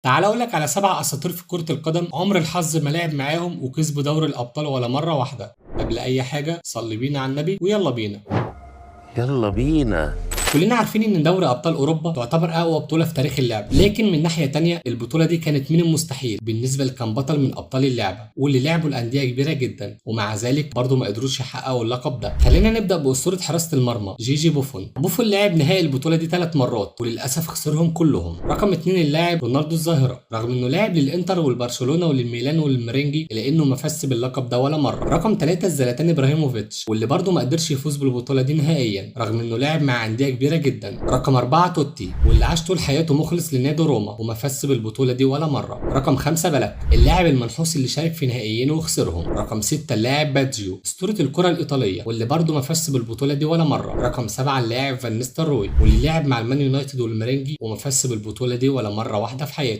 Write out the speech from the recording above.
تعال اقول لك على 7 اساطير في كرة القدم عمر الحظ ما لعب معاهم وكسبوا دوري الابطال ولا مرة واحدة. قبل اي حاجة صلي بينا على النبي ويلا بينا. يلا بينا. كلنا عارفين ان دوري ابطال اوروبا تعتبر اقوى بطوله في تاريخ اللعبه، لكن من ناحيه تانية البطوله دي كانت من المستحيل بالنسبه لكان بطل من ابطال اللعبه واللي لعبوا الانديه كبيره جدا، ومع ذلك برضه ما قدروش يحققوا اللقب ده. خلينا نبدا باسطوره حراسه المرمى جيجي بوفون. بوفون لعب نهائي البطوله دي 3 مرات وللاسف خسرهم كلهم. رقم 2 اللاعب رونالدو الظاهره، رغم انه لعب للانتر والبرشلونه وللميلان والمرينجي الا انه ما فاز باللقب ده ولا مره. رقم 3 الزلاتان ابراهيموفيتش، واللي برضه ما قدرش يفوز بالبطوله دي نهائيا رغم انه لعب مع انديه كبيره جدا. رقم 4 توتي، واللي عاش طول حياته مخلص لنادي روما وما فاز بالبطولة دي ولا مرة. رقم 5 بلاك، اللاعب المنحوس اللي شارك في نهائيين وخسرهم. رقم 6 اللاعب باتجيو، أسطورة الكرة الإيطالية واللي برضه ما فاز بالبطولة دي ولا مرة. رقم 7 اللاعب فان نيستلروي، واللي لعب مع المان يونايتد والمرينجي وما فاز بالبطولة دي ولا مرة واحدة في حياته.